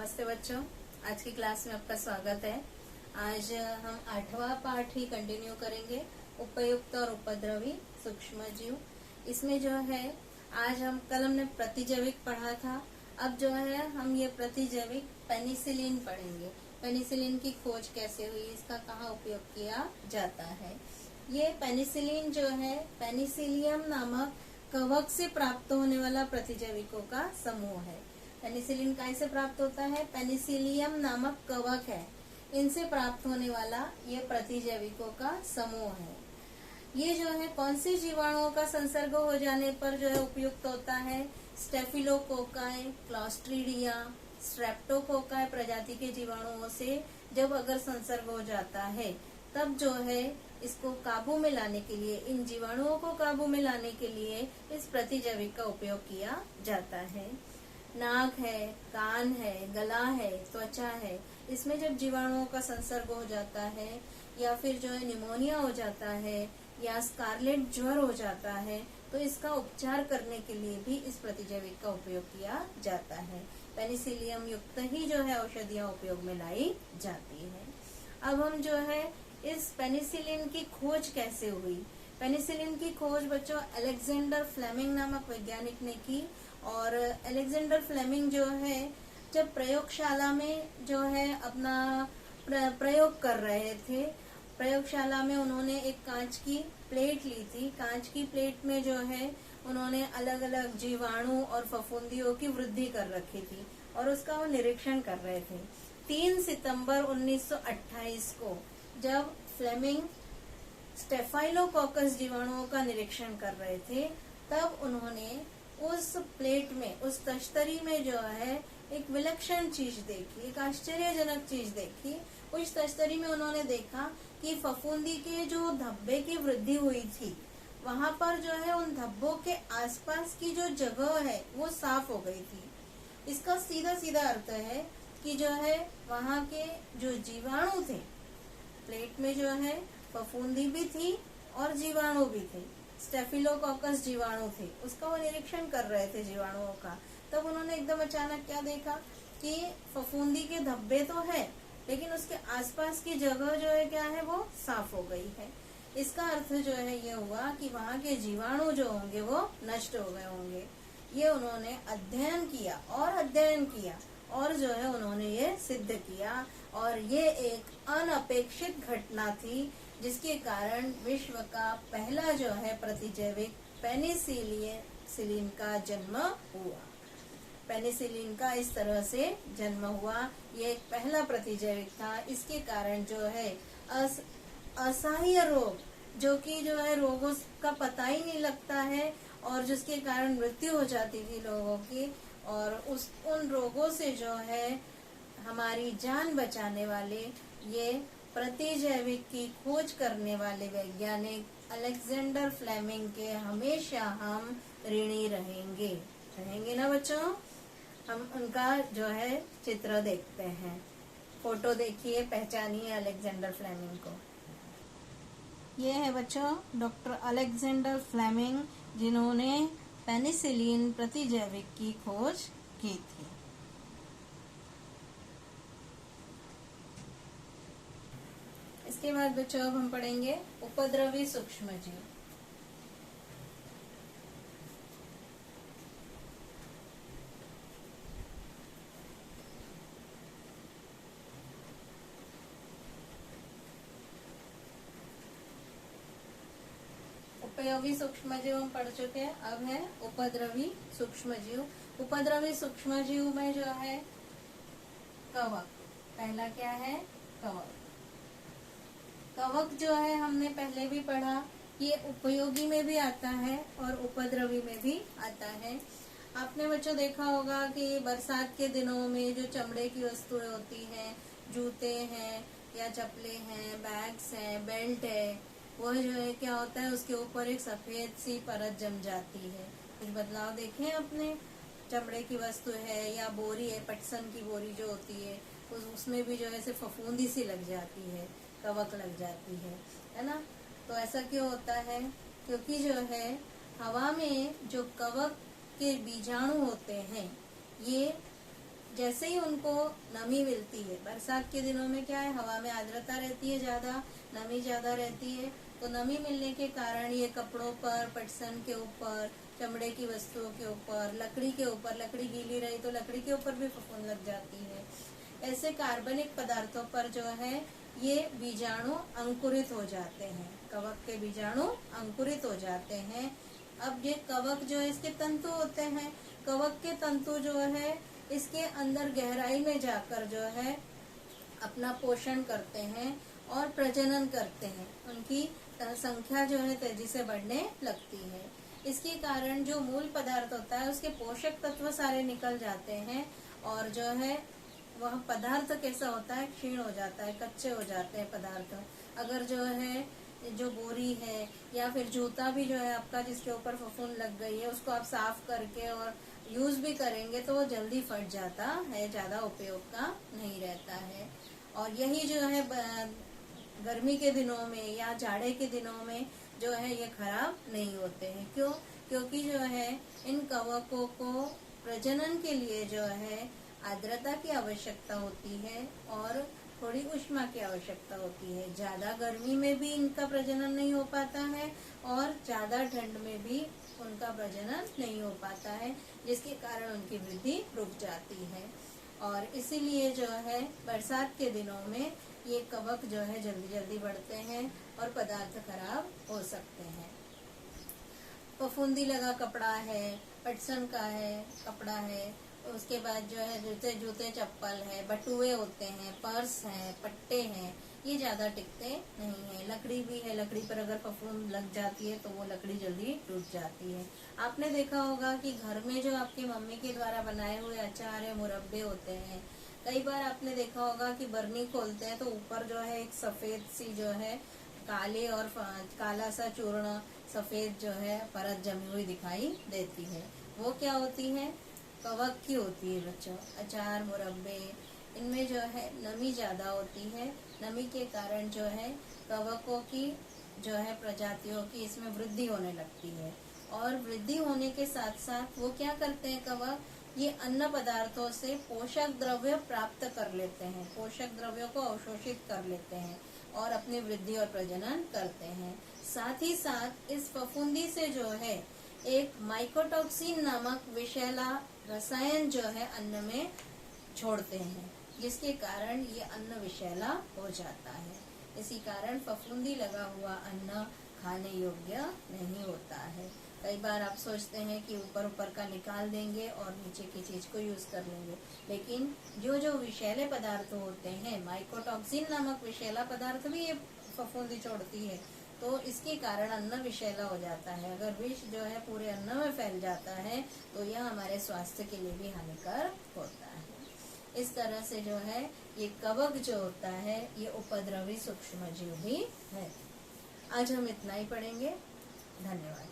नमस्ते बच्चों, आज की क्लास में आपका स्वागत है। आज हम 8वां पार्ट ही कंटिन्यू करेंगे, उपयुक्त और उपद्रवी सूक्ष्मजीव। इसमें जो है आज कल हमने प्रतिजैविक पढ़ा था। अब जो है हम ये प्रतिजैविक पेनिसिलिन पढ़ेंगे। पेनिसिलिन की खोज कैसे हुई, इसका कहाँ उपयोग किया जाता है। ये पेनिसिलिन जो है पेनिसिलियम नामक कवक से प्राप्त होने वाला प्रतिजैविकों का समूह है। पेनिसिलिन कैसे प्राप्त होता है? पेनिसिलियम नामक कवक है, इनसे प्राप्त होने वाला ये प्रतिजैविकों का समूह है। ये जो है कौन से जीवाणुओं का संसर्ग हो जाने पर जो है उपयुक्त होता है? स्टेफिलोकोकाई, क्लॉस्ट्रीडिया, स्ट्रेप्टोकोकाई प्रजाति के जीवाणुओं से जब अगर संसर्ग हो जाता है तब जो है इसको काबू में लाने के लिए, इन जीवाणुओं को काबू में लाने के लिए इस प्रतिजैविक का उपयोग किया जाता है। नाक है, कान है, गला है, त्वचा है, इसमें जब जीवाणुओं का संसर्ग हो जाता है या फिर जो है निमोनिया हो जाता है या स्कारलेट ज्वर हो जाता है तो इसका उपचार करने के लिए भी इस प्रतिजैविक का उपयोग किया जाता है। पेनिसिलियम युक्त ही जो है औषधियां उपयोग में लाई जाती है। अब हम जो है इस पेनिसिलिन की खोज कैसे हुई। पेनिसिलिन की खोज बच्चों अलेक्जेंडर फ्लेमिंग नामक वैज्ञानिक ने की। और अलेक्जेंडर फ्लेमिंग जो है जब प्रयोगशाला में जो है अपना प्रयोग कर रहे थे, प्रयोगशाला में उन्होंने एक कांच की प्लेट ली थी। कांच की प्लेट में जो है उन्होंने अलग अलग जीवाणु और फफूंदियों की वृद्धि कर रखी थी और उसका वो निरीक्षण कर रहे थे। 3 सितंबर 1928 को जब फ्लेमिंग स्टेफाइलोकोकस जीवाणुओं का निरीक्षण कर रहे थे तब उन्होंने उस प्लेट में, उस तश्तरी में जो है एक विलक्षण चीज देखी, एक आश्चर्यजनक चीज देखी। उस तश्तरी में उन्होंने देखा कि फफूंदी के जो धब्बे की वृद्धि हुई थी वहां पर जो है उन धब्बों के आसपास की जो जगह है वो साफ हो गई थी। इसका सीधा सीधा अर्थ है कि जो है वहां के जो जीवाणु थे, प्लेट में जो है फफूंदी भी थी और जीवाणु भी थे, स्टेफिलोकोकस जीवाणु थे, उसका वो निरीक्षण कर रहे थे जीवाणुओं का। तब उन्होंने एकदम अचानक क्या देखा कि फफूंदी के धब्बे तो है लेकिन उसके आसपास की जगह जो है क्या है, वो साफ हो गई है। इसका अर्थ जो है ये हुआ कि वहां के जीवाणु जो होंगे वो नष्ट हो गए होंगे। ये उन्होंने अध्ययन किया और जो है उन्होंने ये सिद्ध किया और ये एक अनपेक्षित घटना थी जिसके कारण विश्व का पहला जो है प्रतिजैविक पेनिसिलिन का जन्म हुआ। पेनिसिलिन का इस तरह से जन्म हुआ। ये एक पहला प्रतिजैविक था। इसके कारण जो है असह्य रोग, जो कि जो है रोगों का पता ही नहीं लगता है और जिसके कारण मृत्यु हो जाती थी लोगों की, और उन रोगों से जो है हमारी जान बचाने वाले ये प्रतिजैविक की खोज करने वाले वैज्ञानिक अलेक्जेंडर फ्लेमिंग के हमेशा हम ऋणी रहेंगे ना बच्चों। हम उनका जो है चित्र देखते हैं, फोटो देखिए, पहचानिए अलेक्जेंडर फ्लेमिंग को। ये है बच्चों डॉक्टर अलेक्जेंडर फ्लेमिंग, जिन्होंने पेनिसिलिन प्रतिजैविक की खोज की थी। इसके बाद बच्चों अब हम पढ़ेंगे उपद्रवी सूक्ष्मजीव। उपयोगी सूक्ष्मजीव हम पढ़ चुके हैं, अब है उपद्रवी सूक्ष्मजीव। उपद्रवी सूक्ष्मजीव में जो है कवक, पहला क्या है? कवक। कवक जो है हमने पहले भी पढ़ा, ये उपयोगी में भी आता है और उपद्रवी में भी आता है। आपने बच्चों देखा होगा कि बरसात के दिनों में जो चमड़े की वस्तुएं होती हैं, जूते हैं या चप्पलें हैं, बैग्स हैं, बेल्ट है, वह जो है क्या होता है, उसके ऊपर एक सफेद सी परत जम जाती है। कुछ बदलाव देखें अपने, चमड़े की वस्तु है या बोरी है, पटसन की बोरी जो होती है उसमें भी जो है सिर्फ फफूंदी सी लग जाती है, कवक लग जाती है ना। तो ऐसा क्यों होता है? क्योंकि जो है हवा में जो कवक के बीजाणु होते हैं ये जैसे ही उनको नमी मिलती है, बरसात के दिनों में क्या है, हवा में आर्द्रता रहती है ज्यादा, नमी ज्यादा रहती है, तो नमी मिलने के कारण ये कपड़ों पर, पटसन के ऊपर, चमड़े की वस्तुओं के ऊपर, लकड़ी के ऊपर, लकड़ी गीली रही तो लकड़ी के ऊपर भी फफूंद लग जाती है। ऐसे कार्बनिक पदार्थों पर जो है ये बीजाणु अंकुरित हो जाते हैं, कवक के बीजाणु अंकुरित हो जाते हैं। अब ये कवक जो है इसके तंतु होते हैं, कवक के तंतु जो है इसके अंदर गहराई में जाकर जो है अपना पोषण करते हैं और प्रजनन करते हैं, उनकी संख्या जो है तेजी से बढ़ने लगती है। इसके कारण जो मूल पदार्थ होता है उसके पोषक तत्व सारे निकल जाते हैं और जो है वह पदार्थ कैसा होता है, क्षीण हो जाता है, कच्चे हो जाते हैं पदार्थ। अगर जो है जो बोरी है या फिर जूता भी जो है आपका जिसके ऊपर फफूंद लग गई है, उसको आप साफ करके और यूज भी करेंगे तो वो जल्दी फट जाता है, ज्यादा उपयोग का नहीं रहता है। और यही जो है गर्मी के दिनों में या जाड़े के दिनों में जो है ये खराब नहीं होते हैं। क्यों? क्योंकि जो है इन कवकों को प्रजनन के लिए जो है आर्द्रता की आवश्यकता होती है और थोड़ी ऊष्मा की आवश्यकता होती है। ज्यादा गर्मी में भी इनका प्रजनन नहीं हो पाता है और ज्यादा ठंड में भी उनका प्रजनन नहीं हो पाता है, जिसके कारण उनकी वृद्धि रुक जाती है। और इसीलिए जो है बरसात के दिनों में ये कवक जो है जल्दी जल्दी बढ़ते हैं और पदार्थ खराब हो सकते हैं। फफूंदी लगा कपड़ा है, पटसन का है कपड़ा है, उसके बाद जो है जूते चप्पल है, बटुए होते हैं, पर्स हैं, पट्टे हैं, ये ज्यादा टिकते नहीं है। लकड़ी भी है, लकड़ी पर अगर फफूंद लग जाती है तो वो लकड़ी जल्दी टूट जाती है। आपने देखा होगा कि घर में जो आपकी मम्मी के द्वारा बनाए हुए अचार या मुरब्बे होते हैं, कई बार आपने देखा होगा कि बर्नी खोलते हैं तो ऊपर जो है एक सफेद सी जो है काले और काला सा चूर्ण, सफेद जो है परत जमी हुई दिखाई देती है। वो क्या होती है? कवक की होती है बच्चों। अचार मुरब्बे इनमें जो है नमी ज्यादा होती है, नमी के कारण जो है कवकों की जो है प्रजातियों की इसमें वृद्धि होने लगती है। और वृद्धि होने के साथ साथ वो क्या करते हैं कवक, ये अन्न पदार्थों से पोषक द्रव्य प्राप्त कर लेते हैं, पोषक द्रव्यों को अवशोषित कर लेते हैं और अपनी वृद्धि और प्रजनन करते हैं। साथ ही साथ इस फफूंदी से जो है एक माइकोटॉक्सिन नामक विषैला रसायन जो है अन्न में छोड़ते हैं, जिसके कारण ये अन्न विषैला हो जाता है। इसी कारण फफूंदी लगा हुआ अन्न खाने योग्य नहीं होता है। कई बार आप सोचते हैं कि ऊपर ऊपर का निकाल देंगे और नीचे की चीज को यूज कर लेंगे, लेकिन जो जो विषैले पदार्थ होते हैं, माइकोटॉक्सिन नामक विषैला पदार्थ भी ये फफूंदी छोड़ती है, तो इसके कारण अन्न विषैला हो जाता है। अगर विष जो है पूरे अन्न में फैल जाता है तो यह हमारे स्वास्थ्य के लिए भी हानिकारक होता है। इस तरह से जो है ये कवक जो होता है ये उपद्रवी सूक्ष्मजीव भी है। आज हम इतना ही पढ़ेंगे। धन्यवाद।